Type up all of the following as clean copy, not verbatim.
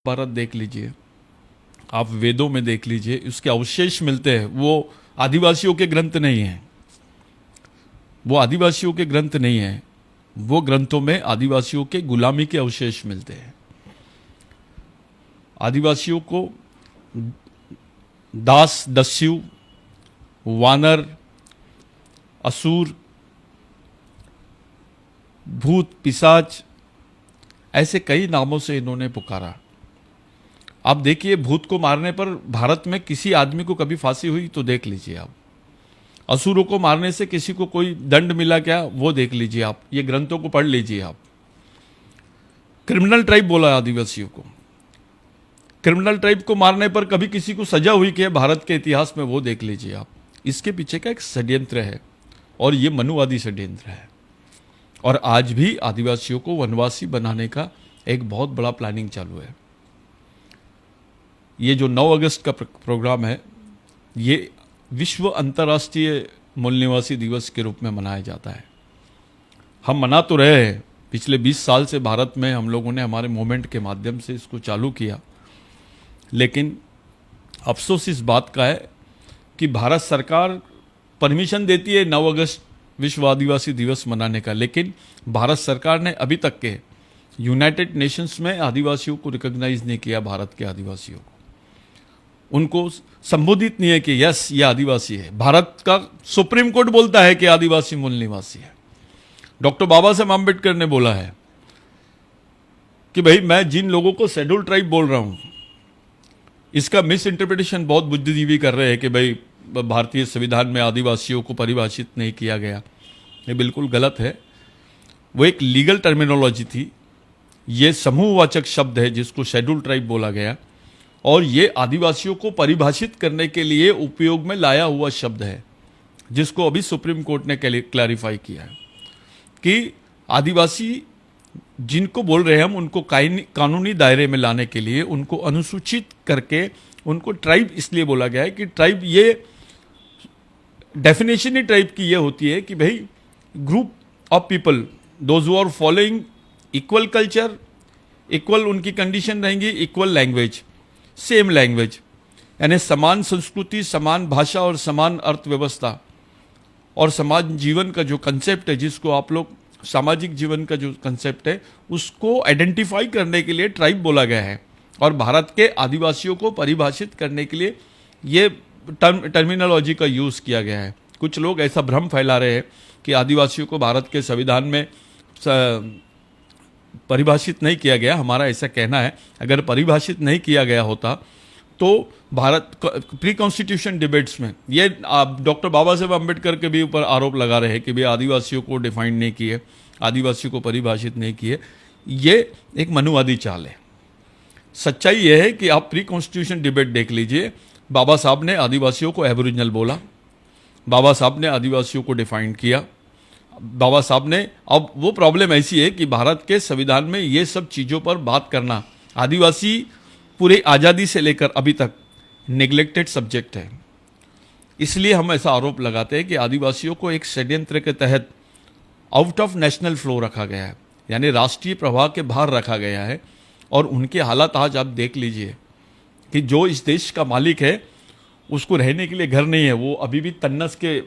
भारत देख लीजिए, आप वेदों में देख लीजिए, उसके अवशेष मिलते हैं। वो आदिवासियों के ग्रंथ नहीं हैं, वो आदिवासियों के ग्रंथ नहीं हैं। वो ग्रंथों में आदिवासियों के गुलामी के अवशेष मिलते हैं। आदिवासियों को दास, दस्यु, वानर, असुर, भूत, पिशाच, ऐसे कई नामों से इन्होंने पुकारा। आप देखिए, भूत को मारने पर भारत में किसी आदमी को कभी फांसी हुई तो देख लीजिए आप। असुरों को मारने से किसी को कोई दंड मिला क्या, वो देख लीजिए आप। ये ग्रंथों को पढ़ लीजिए आप। क्रिमिनल ट्राइब बोला आदिवासियों को। क्रिमिनल ट्राइब को मारने पर कभी किसी को सजा हुई क्या भारत के इतिहास में, वो देख लीजिए आप। इसके पीछे का एक षड्यंत्र है, और ये मनुवादी षड्यंत्र है। और आज भी आदिवासियों को वनवासी बनाने का एक बहुत बड़ा प्लानिंग चालू है। ये जो 9 अगस्त का प्रोग्राम है, ये विश्व अंतर्राष्ट्रीय मूल निवासी दिवस के रूप में मनाया जाता है। हम मना तो रहे हैं, पिछले 20 साल से भारत में हम लोगों ने हमारे मूवमेंट के माध्यम से इसको चालू किया, लेकिन अफसोस इस बात का है कि भारत सरकार परमिशन देती है 9 अगस्त विश्व आदिवासी दिवस मनाने का, लेकिन भारत सरकार ने अभी तक के यूनाइटेड नेशंस में आदिवासियों को रिकॉग्नाइज नहीं किया। भारत के आदिवासियों को उनको संबोधित नहीं है कि यस, ये आदिवासी है। भारत का सुप्रीम कोर्ट बोलता है कि आदिवासी मूल निवासी है। डॉक्टर बाबा साहब आम्बेडकर ने बोला है कि भाई, मैं जिन लोगों को शेड्यूल ट्राइब बोल रहा हूं, इसका मिस इंटरप्रिटेशन बहुत बुद्धिजीवी कर रहे हैं कि भाई भारतीय संविधान में आदिवासियों को परिभाषित नहीं किया गया। ये बिल्कुल गलत है। वो एक लीगल टर्मिनोलॉजी थी। ये समूहवाचक शब्द है जिसको शेड्यूल ट्राइब बोला गया, और ये आदिवासियों को परिभाषित करने के लिए उपयोग में लाया हुआ शब्द है, जिसको अभी सुप्रीम कोर्ट ने क्लैरिफाई किया है कि आदिवासी जिनको बोल रहे हैं हम, उनको कानूनी दायरे में लाने के लिए उनको अनुसूचित करके उनको ट्राइब इसलिए बोला गया है कि ट्राइब, ये डेफिनेशन ही ट्राइब की ये होती है कि भाई, group of people those who are following equal culture, equal उनकी कंडीशन रहेंगी, इक्वल लैंग्वेज, सेम लैंग्वेज, यानी समान संस्कृति, समान भाषा और समान अर्थव्यवस्था और समाज जीवन का जो कंसेप्ट है, जिसको आप लोग सामाजिक जीवन का जो कंसेप्ट है, उसको आइडेंटिफाई करने के लिए ट्राइब बोला गया है। और भारत के आदिवासियों को परिभाषित करने के लिए ये टर्मिनोलॉजी का यूज़ किया गया है। कुछ लोग ऐसा भ्रम फैला रहे हैं कि आदिवासियों को भारत के संविधान में परिभाषित नहीं किया गया। हमारा ऐसा कहना है, अगर परिभाषित नहीं किया गया होता तो भारत प्री कॉन्स्टिट्यूशन डिबेट्स में ये डॉक्टर बाबा साहब अम्बेडकर के भी ऊपर आरोप लगा रहे हैं कि भाई आदिवासियों को डिफाइन नहीं किए, आदिवासियों को परिभाषित नहीं किए। ये एक मनुवादी चाल है। सच्चाई यह है कि आप प्री कॉन्स्टिट्यूशन डिबेट देख लीजिए। बाबा साहब ने आदिवासियों को एबोरिजिनल बोला, बाबा साहब ने आदिवासियों को डिफाइन किया, बाबा साहब ने। अब वो प्रॉब्लम ऐसी है कि भारत के संविधान में ये सब चीज़ों पर बात करना, आदिवासी पूरे आज़ादी से लेकर अभी तक नेग्लेक्टेड सब्जेक्ट है। इसलिए हम ऐसा आरोप लगाते हैं कि आदिवासियों को एक षड्यंत्र के तहत आउट ऑफ नेशनल फ्लो रखा गया है, यानी राष्ट्रीय प्रवाह के बाहर रखा गया है। और उनके हालात आज आप देख लीजिए कि जो इस देश का मालिक है, उसको रहने के लिए घर नहीं है, वो अभी भी तन्नस के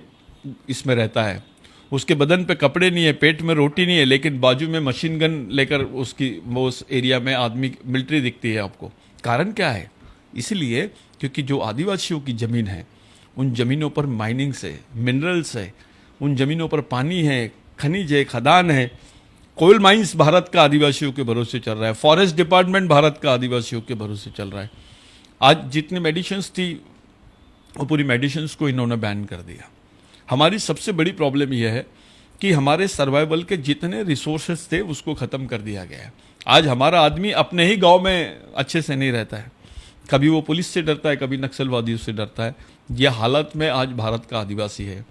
इसमें रहता है। उसके बदन पे कपड़े नहीं है, पेट में रोटी नहीं है, लेकिन बाजू में मशीन गन लेकर वो उस एरिया में आदमी, मिलिट्री दिखती है आपको। कारण क्या है? इसलिए क्योंकि जो आदिवासियों की ज़मीन है, उन ज़मीनों पर माइनिंग्स है, मिनरल्स है, उन ज़मीनों पर पानी है, खनिज है, खदान है। कोयल माइंस भारत का आदिवासियों के भरोसे चल रहा है, फॉरेस्ट डिपार्टमेंट भारत का आदिवासियों के भरोसे चल रहा है। आज जितनी मेडिसिन्स थी, वो पूरी मेडिसिन्स को इन्होंने बैन कर दिया। हमारी सबसे बड़ी प्रॉब्लम यह है कि हमारे सर्वाइवल के जितने रिसोर्सेज थे, उसको ख़त्म कर दिया गया है। आज हमारा आदमी अपने ही गांव में अच्छे से नहीं रहता है, कभी वो पुलिस से डरता है, कभी नक्सलवादियों से डरता है। यह हालत में आज भारत का आदिवासी है।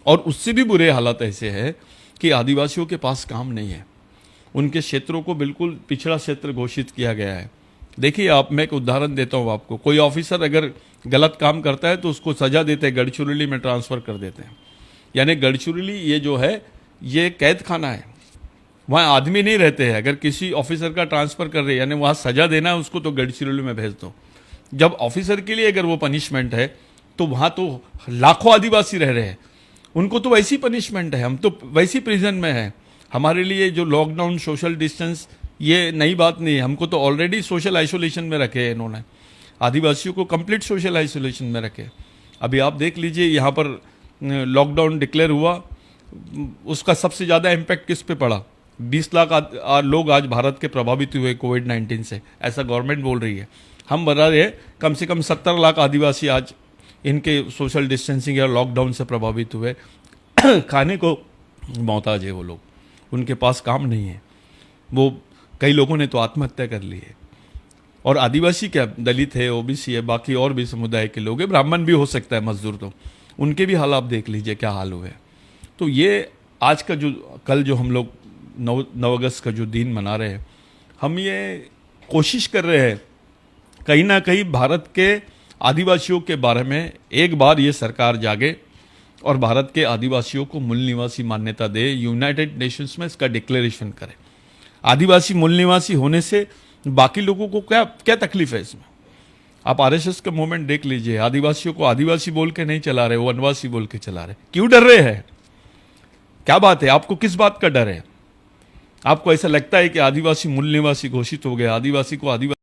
और उससे भी बुरे हालात ऐसे हैं कि आदिवासियों के पास काम नहीं है, उनके क्षेत्रों को बिल्कुल पिछड़ा क्षेत्र घोषित किया गया है। देखिए आप, मैं एक उदाहरण देता हूँ आपको। कोई ऑफिसर अगर गलत काम करता है तो उसको सजा देते हैं, गढ़चिरौली में ट्रांसफ़र कर देते हैं। यानी गढ़चिरौली ये जो है, ये कैद खाना है। वहाँ आदमी नहीं रहते हैं। अगर किसी ऑफिसर का ट्रांसफर कर रहे हैं यानी वहाँ सजा देना है उसको, तो गढ़चिरौली में भेज दो। जब ऑफिसर के लिए अगर वो पनिशमेंट है तो वहाँ तो लाखों आदिवासी रह रहे हैं, उनको तो वैसी पनिशमेंट है, हम तो वैसी प्रिजन में हैं। हमारे लिए जो लॉकडाउन, सोशल डिस्टेंस, ये नई बात नहीं है। हमको तो ऑलरेडी सोशल आइसोलेशन में रखे हैं इन्होंने, आदिवासियों को कंप्लीट सोशल आइसोलेशन में रखे। अभी आप देख लीजिए यहाँ पर लॉकडाउन डिक्लेयर हुआ, उसका सबसे ज़्यादा इम्पैक्ट किस पे पड़ा? 20 लाख लोग आज भारत के प्रभावित हुए कोविड-19 से, ऐसा गवर्नमेंट बोल रही है। हम बता रहे हैं कम से कम 70 लाख आदिवासी आज इनके सोशल डिस्टेंसिंग या लॉकडाउन से प्रभावित हुए। खाने को मोहताज है वो लोग, उनके पास काम नहीं है। वो कई लोगों ने तो आत्महत्या कर ली है। और आदिवासी क्या, दलित है, ओबीसी है, बाकी और भी समुदाय के लोग हैं, ब्राह्मण भी हो सकता है मजदूर, तो उनके भी हाल आप देख लीजिए क्या हाल हुए। तो ये आज का जो, कल जो हम लोग 9 अगस्त का जो दिन मना रहे हैं, हम ये कोशिश कर रहे हैं कहीं ना कहीं भारत के आदिवासियों के बारे में एक बार ये सरकार जागे और भारत के आदिवासियों को मूल निवासी मान्यता दे, यूनाइटेड नेशंस में इसका डिक्लेरेशन करे। आदिवासी मूल निवासी होने से बाकी लोगों को क्या क्या तकलीफ है इसमें? आप आरएसएस का मूवमेंट देख लीजिए, आदिवासियों को आदिवासी बोल के नहीं चला रहे, वो वनवासी बोल के चला रहे। क्यों डर रहे हैं? क्या बात है? आपको किस बात का डर है? आपको ऐसा लगता है कि आदिवासी मूल निवासी घोषित हो गया, आदिवासी को आदिवासी